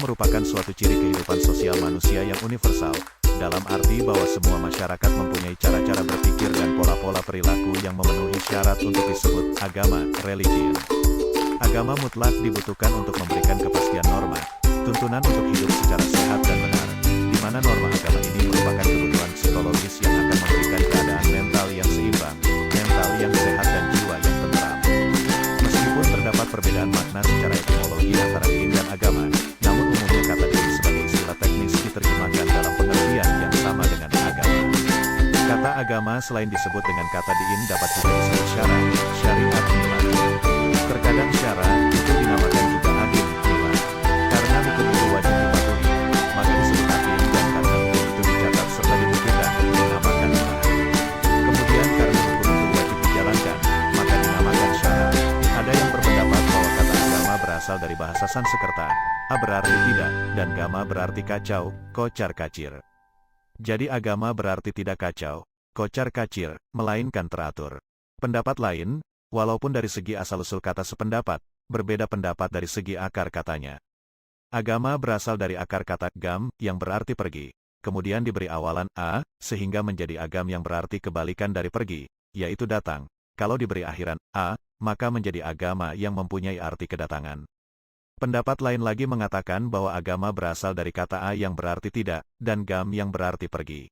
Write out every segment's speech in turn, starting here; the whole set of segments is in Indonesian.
merupakan suatu ciri kehidupan sosial manusia yang universal, dalam arti bahwa semua masyarakat mempunyai cara-cara berpikir dan pola-pola perilaku yang memenuhi syarat untuk disebut agama, religion. Agama mutlak dibutuhkan untuk memberikan kepastian norma, tuntunan untuk hidup secara sehat dan benar, di mana norma agama ini merupakan kebutuhan psikologis yang akan memberikan keadaan mental yang seimbang, mental yang sehat dan jiwa yang tentram. Meskipun terdapat perbedaan makna secara etimologi antara din dan agama, namun umumnya kata din sebagai istilah teknis diterjemahkan dalam pengertian yang sama dengan agama. Kata agama selain disebut dengan kata din dapat juga disebut syara, syariat, milah. Terkadang syara itu dinamakan juga adin, milah. Karena hukum itu wajib dipatuhi, maka disebut adin, dan karena hukum itu dicatat serta dibukukan, dinamakan milah. Kemudian karena hukum itu wajib dijalankan, maka dinamakan syara. Ada yang berpendapat bahwa kata agama berasal dari bahasa Sanskerta, a berarti tidak, dan gama berarti kacau, kocar-kacir. Jadi agama berarti tidak kacau, kocar-kacir, melainkan teratur. Pendapat lain, walaupun dari segi asal-usul kata sependapat, berbeda pendapat dari segi akar katanya. Agama berasal dari akar kata gam, yang berarti pergi, kemudian diberi awalan a, sehingga menjadi agam yang berarti kebalikan dari pergi, yaitu datang. Kalau diberi akhiran a, maka menjadi agama yang mempunyai arti kedatangan. Pendapat lain lagi mengatakan bahwa agama berasal dari kata a yang berarti tidak, dan gam yang berarti pergi.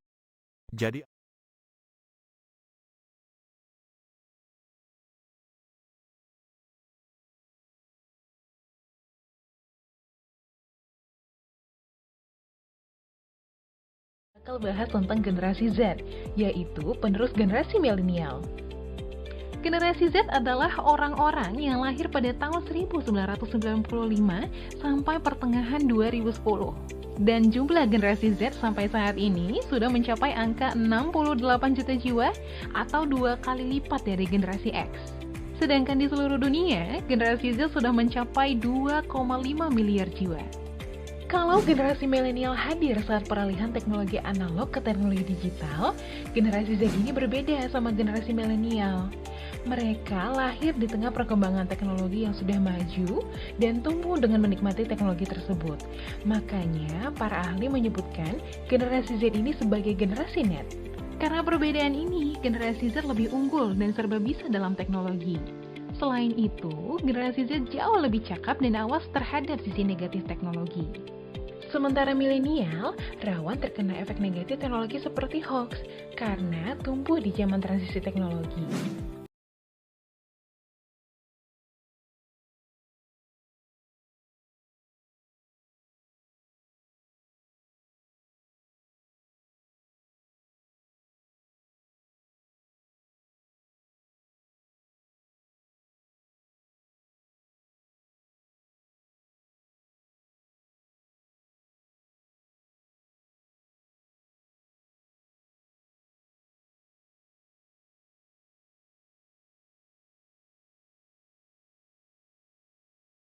Jadi, Bakal bahas tentang generasi Z, yaitu penerus generasi milenial. Generasi Z adalah orang-orang yang lahir pada tahun 1995 sampai pertengahan 2010. Dan jumlah generasi Z sampai saat ini sudah mencapai angka 68 juta jiwa atau 2 kali lipat dari generasi X. Sedangkan di seluruh dunia, generasi Z sudah mencapai 2,5 miliar jiwa. Kalau generasi milenial hadir saat peralihan teknologi analog ke teknologi digital, generasi Z ini berbeda sama generasi milenial. Mereka lahir di tengah perkembangan teknologi yang sudah maju dan tumbuh dengan menikmati teknologi tersebut. Makanya, para ahli menyebutkan generasi Z ini sebagai generasi net. Karena perbedaan ini, generasi Z lebih unggul dan serba bisa dalam teknologi. Selain itu, generasi Z jauh lebih cakap dan awas terhadap sisi negatif teknologi. Sementara milenial rawan terkena efek negatif teknologi seperti hoax karena tumbuh di zaman transisi teknologi.